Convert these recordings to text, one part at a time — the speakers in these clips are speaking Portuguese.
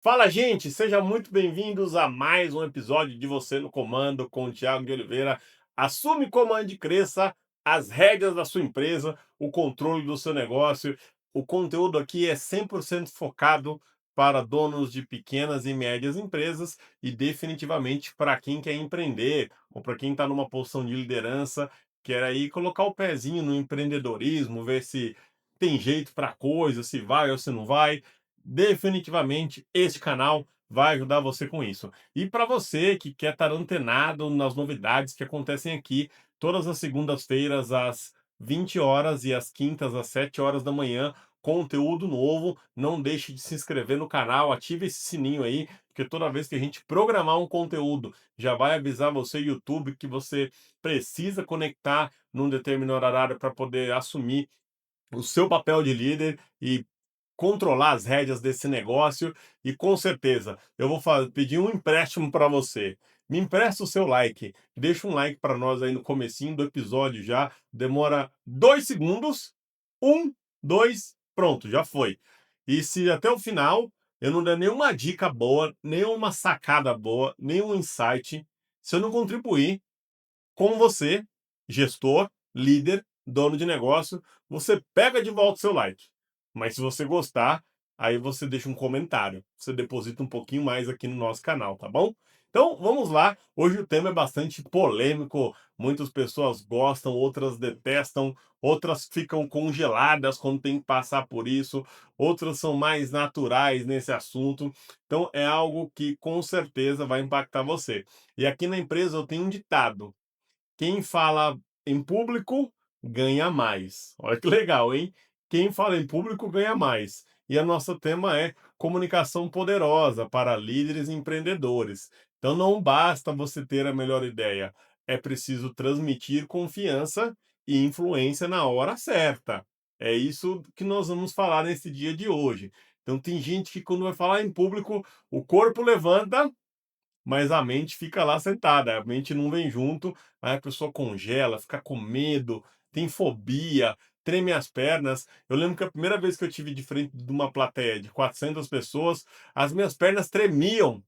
Fala, gente! Sejam muito bem-vindos a mais um episódio de Você no Comando com o Thiago de Oliveira. Assume, comande e cresça as rédeas da sua empresa, o controle do seu negócio. O conteúdo aqui é 100% focado para donos de pequenas e médias empresas e definitivamente para quem quer empreender ou para quem está numa posição de liderança, quer aí colocar o pezinho no empreendedorismo, ver se tem jeito para a coisa, se vai ou se não vai. Definitivamente esse canal vai ajudar você com isso. E para você que quer estar antenado nas novidades que acontecem aqui, todas as segundas-feiras às 20 horas e às quintas às 7 horas da manhã, conteúdo novo. Não deixe de se inscrever no canal, ative esse sininho aí, porque toda vez que a gente programar um conteúdo, já vai avisar você, YouTube, que você precisa conectar num determinado horário para poder assumir o seu papel de líder e controlar as rédeas desse negócio. E com certeza eu vou pedir um empréstimo para você. Me empresta o seu like, deixa um like para nós aí no comecinho do episódio já, demora 2 segundos, um, dois, pronto, já foi. E se até o final eu não der nenhuma dica boa, nenhuma sacada boa, nenhum insight, se eu não contribuir com você, gestor, líder, dono de negócio, você pega de volta o seu like. Mas se você gostar, aí você deixa um comentário. Você deposita um pouquinho mais aqui no nosso canal, tá bom? Então, vamos lá. Hoje o tema é bastante polêmico. Muitas pessoas gostam, outras detestam, outras ficam congeladas quando tem que passar por isso, outras são mais naturais nesse assunto. Então, é algo que com certeza vai impactar você. E aqui na empresa eu tenho um ditado: quem fala em público ganha mais. Olha que legal, hein? Quem fala em público ganha mais. E o nosso tema é comunicação poderosa para líderes e empreendedores. Então não basta você ter a melhor ideia, é preciso transmitir confiança e influência na hora certa. É isso que nós vamos falar nesse dia de hoje. Então tem gente que quando vai falar em público, o corpo levanta, mas a mente fica lá sentada, a mente não vem junto, aí a pessoa congela, fica com medo, tem fobia, treme as pernas. Eu lembro que a primeira vez que eu tive de frente de uma plateia de 400 pessoas, as minhas pernas tremiam.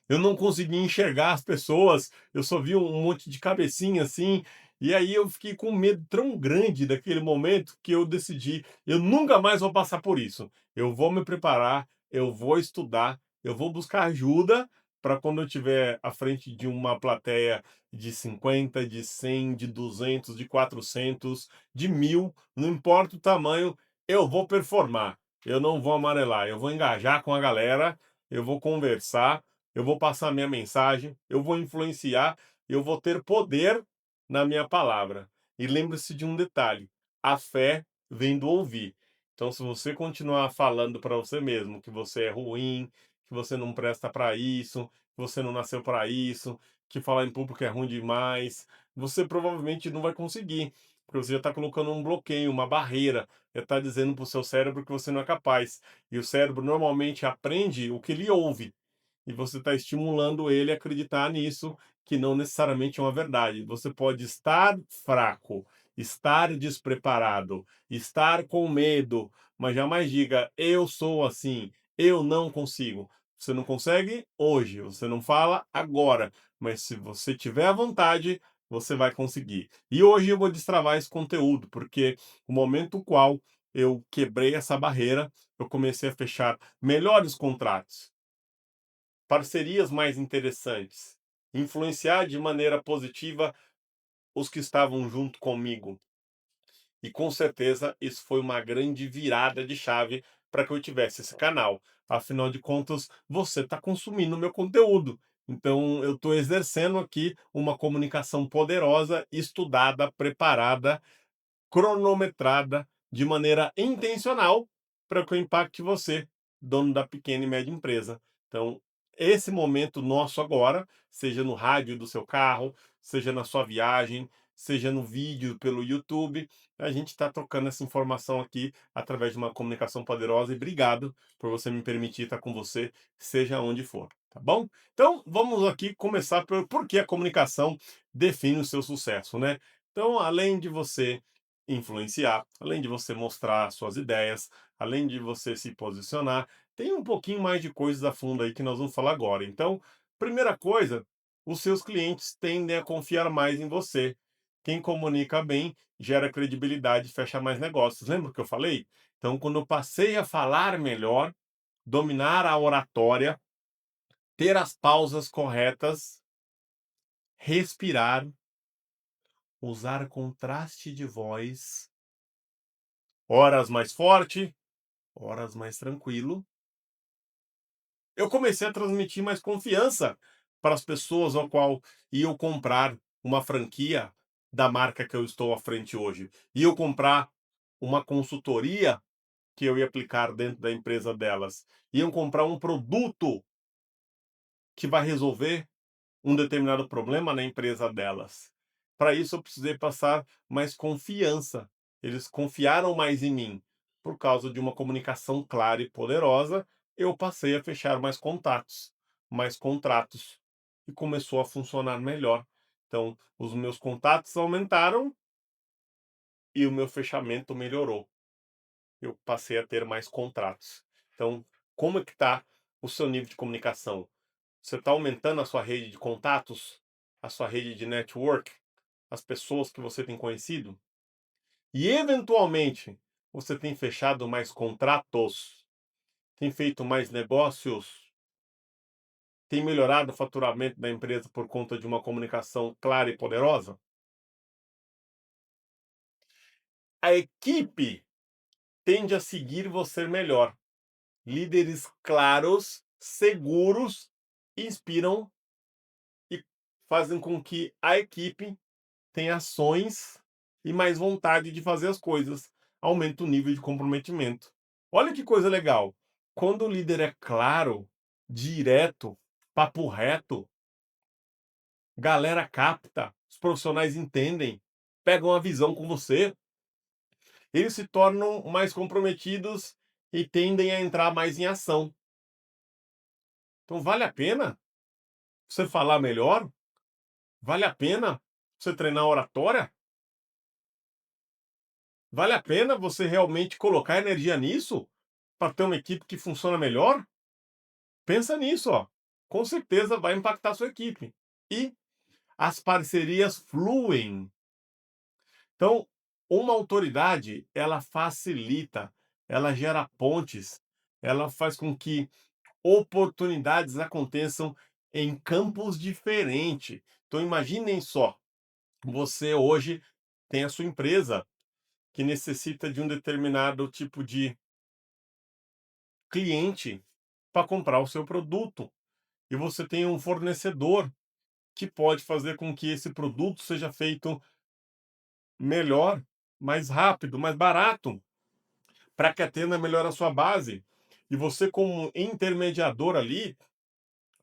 Eu não conseguia enxergar as pessoas, eu só via um monte de cabecinha assim, e aí eu fiquei com um medo tão grande daquele momento que eu decidi, eu nunca mais vou passar por isso. Eu vou me preparar, eu vou estudar, eu vou buscar ajuda para quando eu estiver à frente de uma plateia de 50, de 100, de 200, de 400, de 1000, não importa o tamanho, eu vou performar. Eu não vou amarelar, eu vou engajar com a galera, eu vou conversar, eu vou passar minha mensagem, eu vou influenciar, eu vou ter poder na minha palavra. E lembre-se de um detalhe: a fé vem do ouvir. Então, se você continuar falando para você mesmo que você é ruim, que você não presta para isso, que você não nasceu para isso, que falar em público é ruim demais, você provavelmente não vai conseguir, porque você já está colocando um bloqueio, uma barreira, já está dizendo para o seu cérebro que você não é capaz. E o cérebro normalmente aprende o que ele ouve e você está estimulando ele a acreditar nisso, que não necessariamente é uma verdade. Você pode estar fraco, estar despreparado, estar com medo, mas jamais diga: eu sou assim, eu não consigo. Você não consegue hoje, você não fala agora, mas se você tiver a vontade, você vai conseguir. E hoje eu vou destravar esse conteúdo, porque o momento qual eu quebrei essa barreira, eu comecei a fechar melhores contratos, parcerias mais interessantes, influenciar de maneira positiva os que estavam junto comigo. E com certeza isso foi uma grande virada de chave para que eu tivesse esse canal. Afinal de contas, você está consumindo meu conteúdo. Então, eu estou exercendo aqui uma comunicação poderosa, estudada, preparada, cronometrada de maneira intencional para que eu impacte você, dono da pequena e média empresa. Então, esse momento nosso agora, seja no rádio do seu carro, seja na sua viagem, seja no vídeo pelo YouTube, a gente está trocando essa informação aqui através de uma comunicação poderosa e obrigado por você me permitir estar com você, seja onde for, tá bom? Então, vamos aqui começar pelo por que a comunicação define o seu sucesso, né? Então, além de você influenciar, além de você mostrar suas ideias, além de você se posicionar, Tem um pouquinho mais de coisas a fundo aí que nós vamos falar agora. Então, primeira coisa, os seus clientes tendem a confiar mais em você. Quem comunica bem gera credibilidade e fecha mais negócios. Lembra o que eu falei? Então, quando eu passei a falar melhor, dominar a oratória, ter as pausas corretas, respirar, usar contraste de voz, horas mais forte, horas mais tranquilo, eu comecei a transmitir mais confiança para as pessoas ao qual iam comprar uma franquia da marca que eu estou à frente hoje. Iam comprar uma consultoria que eu ia aplicar dentro da empresa delas. Iam comprar um produto que vai resolver um determinado problema na empresa delas. Para isso, eu precisei passar mais confiança. Eles confiaram mais em mim. Por causa de uma comunicação clara e poderosa, eu passei a fechar mais contatos, mais contratos, e começou a funcionar melhor. Então, os meus contatos aumentaram e o meu fechamento melhorou. Eu passei a ter mais contratos. Então, como é que está o seu nível de comunicação? Você está aumentando a sua rede de contatos, a sua rede de network, as pessoas que você tem conhecido? E, eventualmente, você tem fechado mais contratos, tem feito mais negócios, tem melhorado o faturamento da empresa por conta de uma comunicação clara e poderosa? A equipe tende a seguir você melhor. Líderes claros, seguros, inspiram e fazem com que a equipe tenha ações e mais vontade de fazer as coisas. Aumenta o nível de comprometimento. Olha que coisa legal. Quando o líder é claro, direto, papo reto, galera capta, os profissionais entendem, pegam a visão com você, eles se tornam mais comprometidos e tendem a entrar mais em ação. Então vale a pena você falar melhor? Vale a pena você treinar oratória? Vale a pena você realmente colocar energia nisso para ter uma equipe que funciona melhor? Pensa nisso, ó. Com certeza vai impactar a sua equipe. E as parcerias fluem. Então, uma autoridade, ela facilita, ela gera pontes, ela faz com que oportunidades aconteçam em campos diferentes. Então, imaginem só, você hoje tem a sua empresa que necessita de um determinado tipo de cliente para comprar o seu produto. E você tem um fornecedor que pode fazer com que esse produto seja feito melhor, mais rápido, mais barato, para que atenda melhor a sua base. E você, como intermediador ali,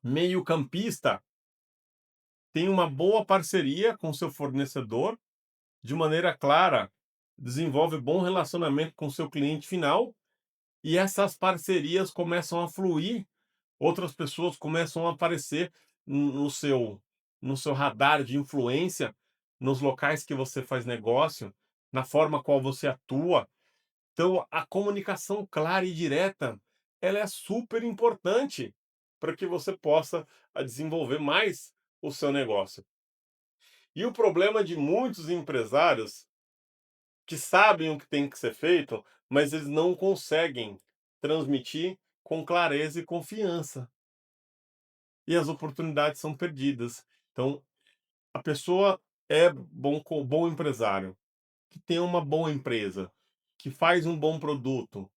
meio campista, tem uma boa parceria com seu fornecedor, de maneira clara, desenvolve bom relacionamento com seu cliente final, e essas parcerias começam a fluir, outras pessoas começam a aparecer no seu radar de influência, nos locais que você faz negócio, na forma qual você atua. Então, a comunicação clara e direta, ela é super importante para que você possa desenvolver mais o seu negócio. E o problema de muitos empresários que sabem o que tem que ser feito, mas eles não conseguem transmitir com clareza e confiança. E as oportunidades são perdidas. Então, a pessoa é bom empresário, que tem uma boa empresa, que faz um bom produto,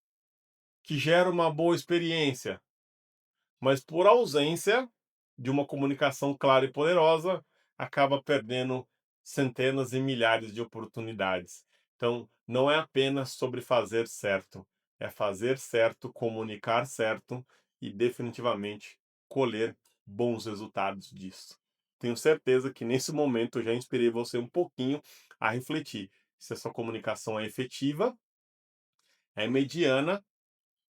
que gera uma boa experiência, mas por ausência de uma comunicação clara e poderosa, acaba perdendo centenas e milhares de oportunidades. Então, não é apenas sobre fazer certo, é fazer certo, comunicar certo e definitivamente colher bons resultados disso. Tenho certeza que nesse momento eu já inspirei você um pouquinho a refletir se a sua comunicação é efetiva, é mediana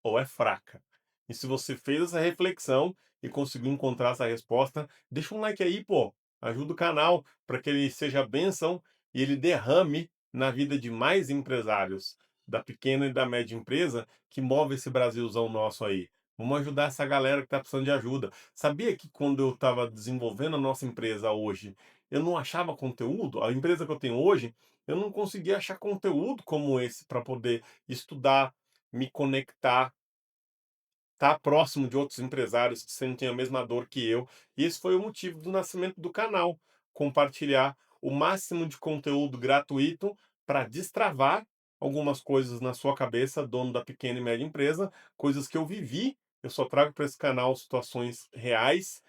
ou é fraca. E se você fez essa reflexão e conseguiu encontrar essa resposta, deixa um like aí, pô. Ajuda o canal para que ele seja bênção e ele derrame na vida de mais empresários, da pequena e da média empresa que move esse Brasilzão nosso aí. Vamos ajudar essa galera que está precisando de ajuda. Sabia que quando eu estava desenvolvendo a nossa empresa hoje, eu não achava conteúdo? A empresa que eu tenho hoje, eu não conseguia achar conteúdo como esse para poder estudar, me conectar, estar próximo de outros empresários que sentem a mesma dor que eu. E esse foi o motivo do nascimento do canal, compartilhar o máximo de conteúdo gratuito para destravar algumas coisas na sua cabeça, dono da pequena e média empresa, coisas que eu vivi. Eu só trago para esse canal situações reais,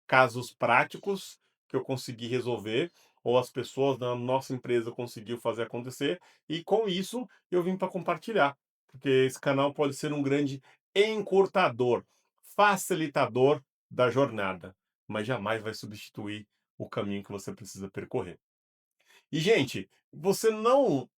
casos práticos que eu consegui resolver, ou as pessoas da nossa empresa conseguiu fazer acontecer, e com isso eu vim para compartilhar, porque esse canal pode ser um grande encurtador, facilitador da jornada, mas jamais vai substituir o caminho que você precisa percorrer. E, gente, você não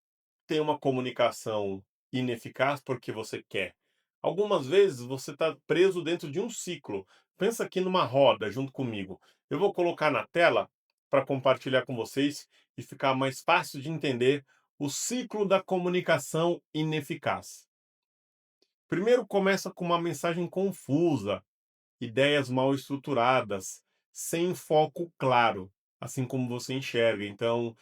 tem uma comunicação ineficaz porque você quer. Algumas vezes você está preso dentro de um ciclo. Pensa aqui numa roda junto comigo. Eu vou colocar na tela para compartilhar com vocês e ficar mais fácil de entender o ciclo da comunicação ineficaz. Primeiro começa com uma mensagem confusa, ideias mal estruturadas, sem foco claro, assim como você enxerga. Então,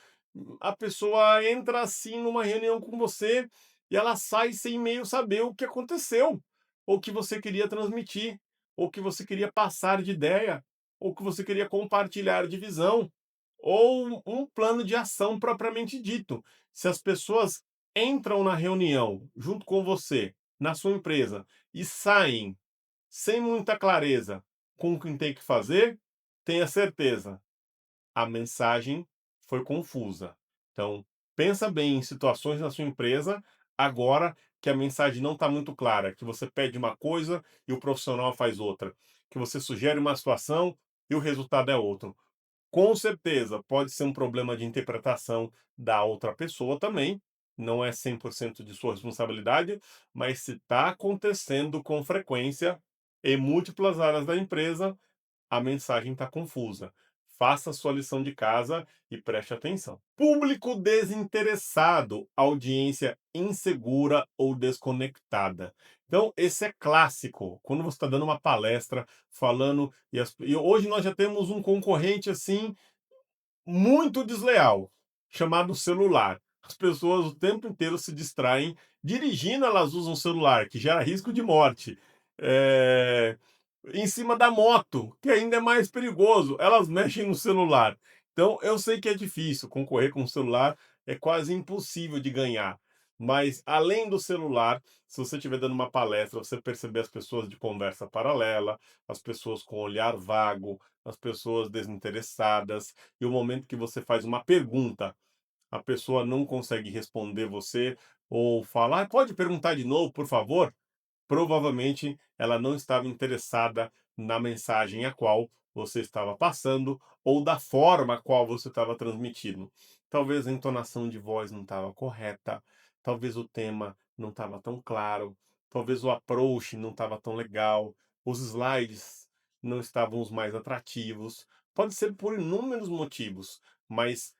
a pessoa entra assim numa reunião com você e ela sai sem meio saber o que aconteceu, ou o que você queria transmitir, ou o que você queria passar de ideia, ou o que você queria compartilhar de visão, ou um plano de ação propriamente dito. Se as pessoas entram na reunião junto com você, na sua empresa, e saem sem muita clareza com o que tem que fazer, tenha certeza, a mensagem foi confusa. Então, pensa bem em situações na sua empresa, agora que a mensagem não está muito clara, que você pede uma coisa e o profissional faz outra, que você sugere uma situação e o resultado é outro. Com certeza, pode ser um problema de interpretação da outra pessoa também, não é 100% de sua responsabilidade, mas se está acontecendo com frequência em múltiplas áreas da empresa, a mensagem está confusa. Faça a sua lição de casa e preste atenção. Público desinteressado, audiência insegura ou desconectada. Então, esse é clássico. Quando você está dando uma palestra, falando, e hoje nós já temos um concorrente assim muito desleal, chamado celular. As pessoas o tempo inteiro se distraem. Dirigindo, elas usam o celular, que gera risco de morte. Eh, Em cima da moto, que ainda é mais perigoso, elas mexem no celular. Então, eu sei que é difícil concorrer com o celular, é quase impossível de ganhar. Mas, além do celular, se você estiver dando uma palestra, você perceber as pessoas de conversa paralela, as pessoas com olhar vago, as pessoas desinteressadas, e o momento que você faz uma pergunta, a pessoa não consegue responder você, ou fala: "Ah, pode perguntar de novo, por favor?", provavelmente ela não estava interessada na mensagem a qual você estava passando ou da forma a qual você estava transmitindo. Talvez a entonação de voz não estava correta, talvez o tema não estava tão claro, talvez o approach não estava tão legal, os slides não estavam os mais atrativos. Pode ser por inúmeros motivos, mas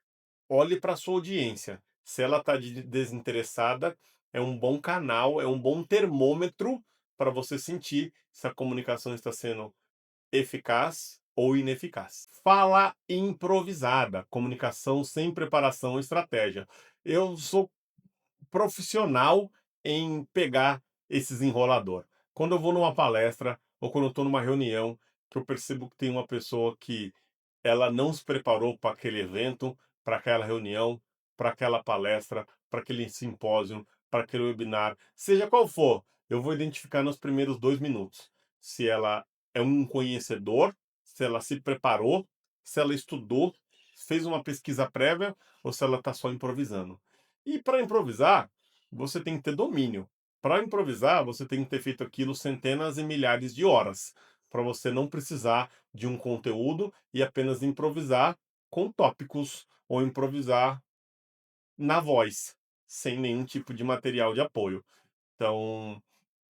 olhe para sua audiência. Se ela está desinteressada, é um bom canal, é um bom termômetro para você sentir se a comunicação está sendo eficaz ou ineficaz. Fala improvisada, comunicação sem preparação ou estratégia. Eu sou profissional em pegar esses enrolador. Quando eu vou numa palestra ou quando eu estou numa reunião, que eu percebo que tem uma pessoa que ela não se preparou para aquele evento, para aquela reunião, para aquela palestra, para aquele simpósio, para aquele webinar, seja qual for, eu vou identificar nos primeiros 2 minutos se ela é um conhecedor, se ela se preparou, se ela estudou, fez uma pesquisa prévia ou se ela está só improvisando. E para improvisar, você tem que ter domínio. Para improvisar, você tem que ter feito aquilo centenas e milhares de horas, para você não precisar de um conteúdo e apenas improvisar com tópicos ou improvisar na voz, sem nenhum tipo de material de apoio. Então,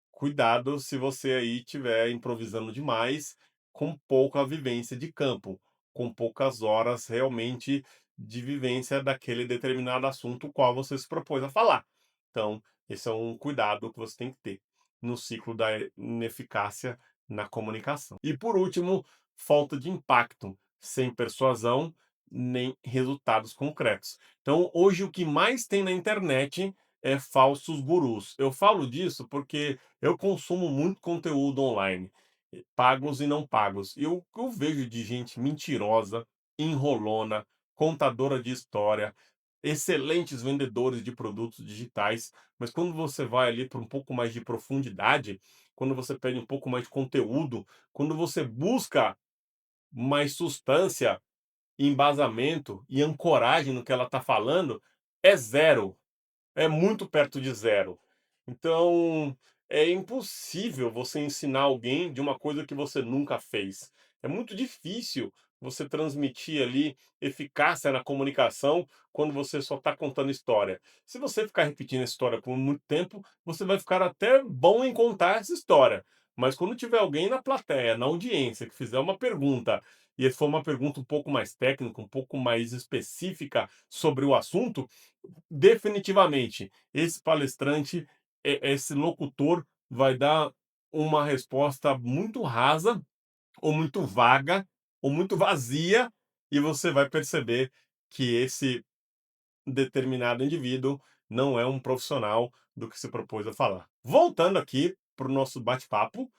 cuidado se você aí estiver improvisando demais, com pouca vivência de campo, com poucas horas realmente de vivência daquele determinado assunto qual você se propôs a falar. Então, esse é um cuidado que você tem que ter. no ciclo da ineficácia na comunicação. E por último, falta de impacto, sem persuasão nem resultados concretos. Então, hoje o que mais tem na internet é falsos gurus. Eu falo disso porque eu consumo muito conteúdo online, pagos e não pagos. E o que eu vejo de gente mentirosa, enrolona, contadora de história, excelentes vendedores de produtos digitais, mas quando você vai ali para um pouco mais de profundidade, quando você pede um pouco mais de conteúdo, quando você busca mais substância, embasamento e ancoragem no que ela está falando, é zero. É muito perto de zero. Então, é impossível você ensinar alguém de uma coisa que você nunca fez. É muito difícil você transmitir ali eficácia na comunicação quando você só está contando história. Se você ficar repetindo essa história por muito tempo, você vai ficar até bom em contar essa história. Mas quando tiver alguém na plateia, na audiência, que fizer uma pergunta, e for uma pergunta um pouco mais técnica, um pouco mais específica sobre o assunto, definitivamente, esse palestrante, esse locutor vai dar uma resposta muito rasa, ou muito vaga, ou muito vazia, e você vai perceber que esse determinado indivíduo não é um profissional do que se propôs a falar. Voltando aqui para o nosso bate-papo,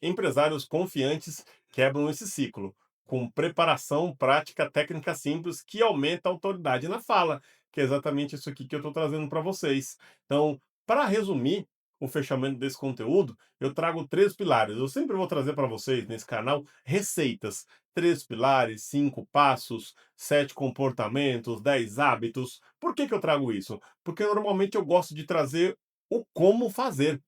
empresários confiantes quebram esse ciclo, com preparação, prática, técnica simples que aumenta a autoridade na fala, que é exatamente isso aqui que eu estou trazendo para vocês. Então, para resumir o fechamento desse conteúdo, eu trago três pilares. Eu sempre vou trazer para vocês nesse canal receitas, três pilares, 5 passos, 7 comportamentos, 10 hábitos. Por que que eu trago isso? Porque normalmente eu gosto de trazer o como fazer,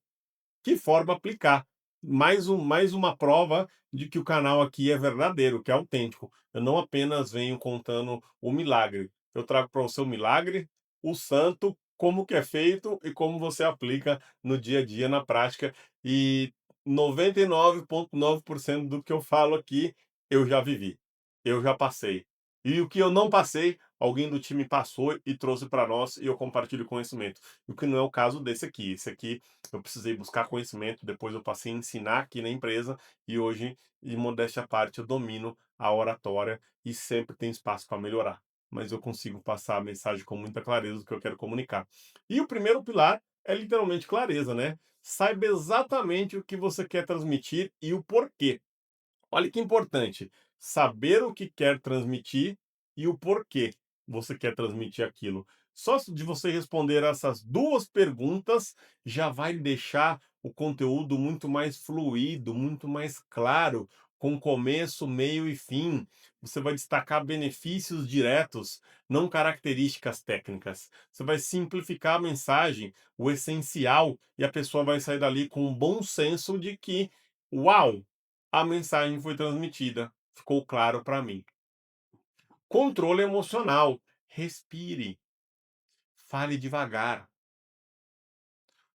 que forma aplicar. Mais uma prova de que o canal aqui é verdadeiro, que é autêntico. Eu não apenas venho contando o milagre. Eu trago para você o milagre, o santo, como que é feito e como você aplica no dia a dia, na prática. E 99,9% do que eu falo aqui, eu já vivi, eu já passei. E o que eu não passei, alguém do time passou e trouxe para nós e eu compartilho conhecimento. O que não é o caso desse aqui. Esse aqui eu precisei buscar conhecimento, depois eu passei a ensinar aqui na empresa e hoje, em modéstia à parte, eu domino a oratória e sempre tem espaço para melhorar. Mas eu consigo passar a mensagem com muita clareza do que eu quero comunicar. E o primeiro pilar é literalmente clareza, né? Saiba exatamente o que você quer transmitir e o porquê. Olha que importante, saber o que quer transmitir e o porquê você quer transmitir aquilo. Só de você responder essas duas perguntas já vai deixar o conteúdo muito mais fluido, muito mais claro, com começo, meio e fim. Você vai destacar benefícios diretos, não características técnicas. Você vai simplificar a mensagem, o essencial, e a pessoa vai sair dali com um bom senso de que, uau, a mensagem foi transmitida, ficou claro para mim. Controle emocional. Respire, fale devagar,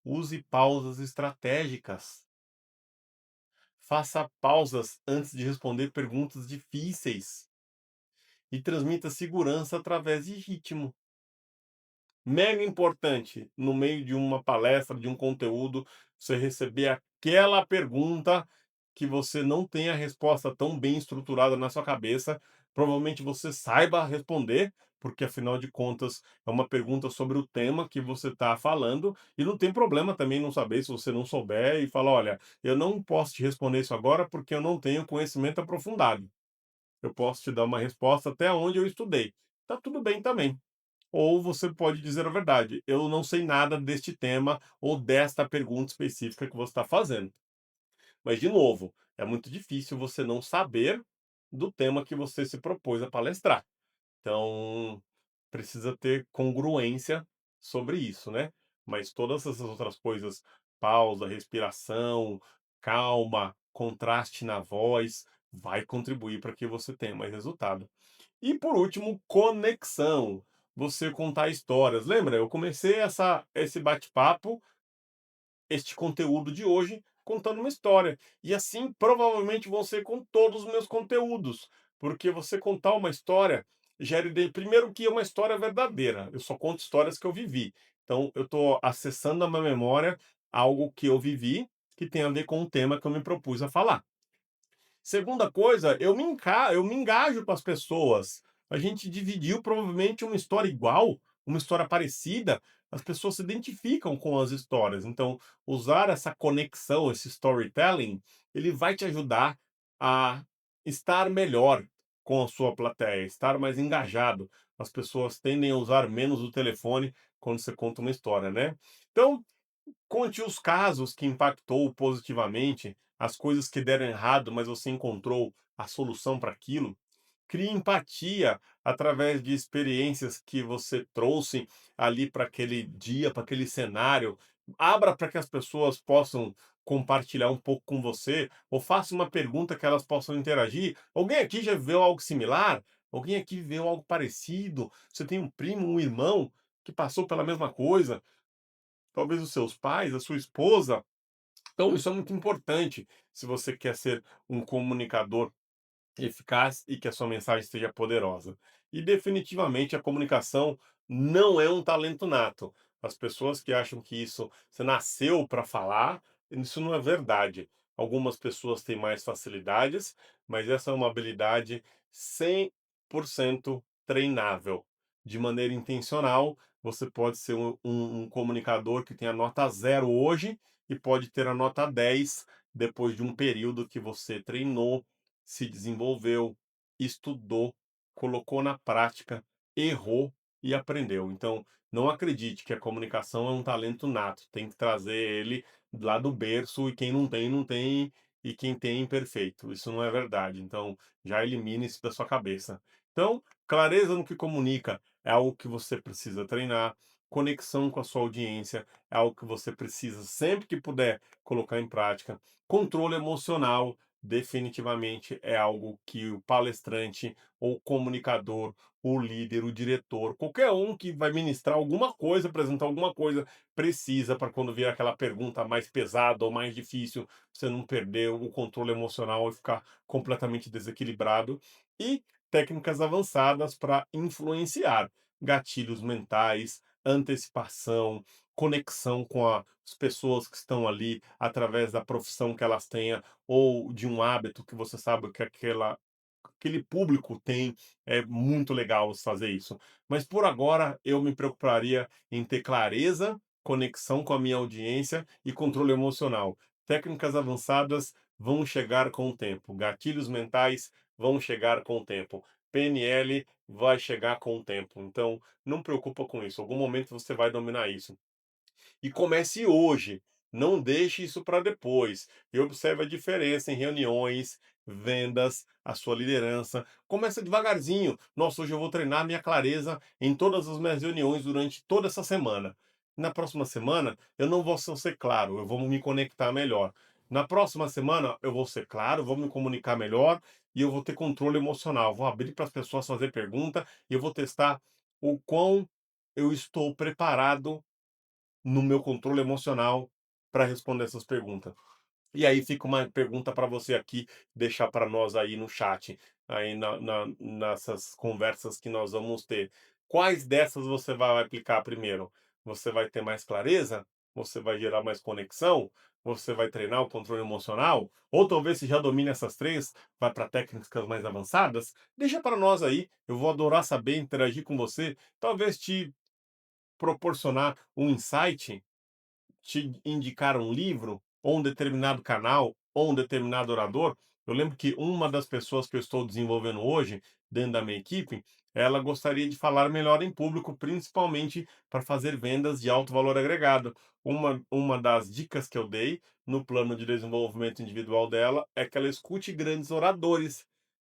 use pausas estratégicas, faça pausas antes de responder perguntas difíceis e transmita segurança através de ritmo. Mega importante, no meio de uma palestra, de um conteúdo, você receber aquela pergunta que você não tem a resposta tão bem estruturada na sua cabeça. Provavelmente você saiba responder, porque afinal de contas é uma pergunta sobre o tema que você está falando, e não tem problema também não saber se você não souber e falar: olha, eu não posso te responder isso agora porque eu não tenho conhecimento aprofundado. Eu posso te dar uma resposta até onde eu estudei. Tá tudo bem também. Ou você pode dizer a verdade: eu não sei nada deste tema ou desta pergunta específica que você está fazendo. Mas, de novo, é muito difícil você não saber do tema que você se propôs a palestrar. Então, precisa ter congruência sobre isso, né? Mas todas essas outras coisas, pausa, respiração, calma, contraste na voz, vai contribuir para que você tenha mais resultado. E por último, conexão. Você contar histórias. Lembra, eu comecei esse bate-papo, este conteúdo de hoje, contando uma história. E assim provavelmente vão ser com todos os meus conteúdos. Porque você contar uma história gera ideia. Primeiro que é uma história verdadeira. Eu só conto histórias que eu vivi. Então eu estou acessando a minha memória algo que eu vivi, que tem a ver com o tema que eu me propus a falar. Segunda coisa, eu me engajo com as pessoas. A gente dividiu provavelmente uma história igual, uma história parecida, as pessoas se identificam com as histórias. Então, usar essa conexão, esse storytelling, ele vai te ajudar a estar melhor com a sua plateia, estar mais engajado. As pessoas tendem a usar menos o telefone quando você conta uma história, né? Então, conte os casos que impactou positivamente, as coisas que deram errado, mas você encontrou a solução para aquilo. Crie empatia através de experiências que você trouxe ali para aquele dia, para aquele cenário. Abra para que as pessoas possam compartilhar um pouco com você, ou faça uma pergunta que elas possam interagir. Alguém aqui já viveu algo similar? Alguém aqui viveu algo parecido? Você tem um primo, um irmão que passou pela mesma coisa? Talvez os seus pais, a sua esposa. Então, isso é muito importante se você quer ser um comunicador eficaz e que a sua mensagem seja poderosa. E definitivamente a comunicação não é um talento nato. As pessoas que acham que isso você nasceu para falar, isso não é verdade. Algumas pessoas têm mais facilidades, mas essa é uma habilidade 100% treinável. De maneira intencional, você pode ser um comunicador que tem a nota zero hoje e pode ter a nota 10 depois de um período que você treinou, se desenvolveu, estudou, colocou na prática, errou e aprendeu. Então, não acredite que a comunicação é um talento nato, tem que trazer ele lá do berço e quem não tem, não tem, e quem tem, perfeito. Isso não é verdade. Então, já elimine isso da sua cabeça. Então, clareza no que comunica é algo que você precisa treinar. Conexão com a sua audiência é algo que você precisa, sempre que puder, colocar em prática. Controle emocional definitivamente é algo que o palestrante, ou comunicador, o líder, o diretor, qualquer um que vai ministrar alguma coisa, apresentar alguma coisa, precisa para quando vier aquela pergunta mais pesada ou mais difícil, você não perder o controle emocional e ficar completamente desequilibrado. E técnicas avançadas para influenciar, gatilhos mentais, antecipação, conexão com as pessoas que estão ali através da profissão que elas tenham ou de um hábito que você sabe que aquele público tem, é muito legal você fazer isso. Mas por agora eu me preocuparia em ter clareza, conexão com a minha audiência e controle emocional. Técnicas avançadas vão chegar com o tempo, gatilhos mentais vão chegar com o tempo, PNL vai chegar com o tempo. Então, não preocupa com isso. Em algum momento você vai dominar isso. E comece hoje. Não deixe isso para depois. E observe a diferença em reuniões, vendas, a sua liderança. Começa devagarzinho. Nossa, hoje eu vou treinar minha clareza em todas as minhas reuniões durante toda essa semana. Na próxima semana, eu não vou só ser claro, eu vou me conectar melhor. Na próxima semana, eu vou ser claro, vou me comunicar melhor e eu vou ter controle emocional. Vou abrir para as pessoas fazer pergunta e eu vou testar o quão eu estou preparado no meu controle emocional para responder essas perguntas. E aí fica uma pergunta para você aqui, deixar para nós aí no chat, aí nessas conversas que nós vamos ter. Quais dessas você vai aplicar primeiro? Você vai ter mais clareza? Você vai gerar mais conexão? Você vai treinar o controle emocional? Ou talvez se já domina essas três, vai para técnicas mais avançadas? Deixa para nós aí, eu vou adorar saber, interagir com você, talvez te proporcionar um insight, te indicar um livro, ou um determinado canal, ou um determinado orador. Eu lembro que uma das pessoas que eu estou desenvolvendo hoje, dentro da minha equipe, ela gostaria de falar melhor em público, principalmente para fazer vendas de alto valor agregado. Uma das dicas que eu dei no plano de desenvolvimento individual dela é que ela escute grandes oradores,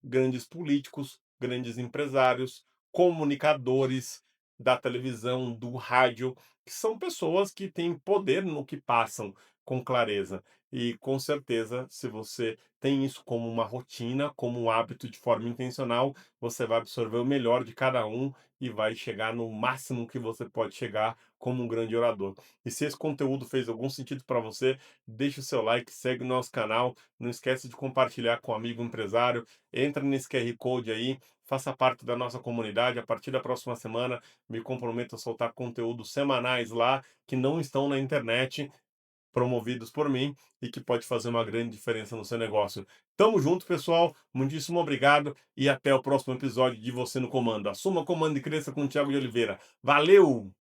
grandes políticos, grandes empresários, comunicadores da televisão, do rádio, que são pessoas que têm poder no que passam com clareza. E com certeza, se você tem isso como uma rotina, como um hábito de forma intencional, você vai absorver o melhor de cada um e vai chegar no máximo que você pode chegar como um grande orador. E se esse conteúdo fez algum sentido para você, deixa o seu like, segue o nosso canal, não esquece de compartilhar com um amigo empresário, entra nesse QR Code aí, faça parte da nossa comunidade. A partir da próxima semana, me comprometo a soltar conteúdos semanais lá que não estão na internet, promovidos por mim e que pode fazer uma grande diferença no seu negócio. Tamo junto, pessoal. Muitíssimo obrigado e até o próximo episódio de Você no Comando. Assuma comando e cresça com o Thiago de Oliveira. Valeu!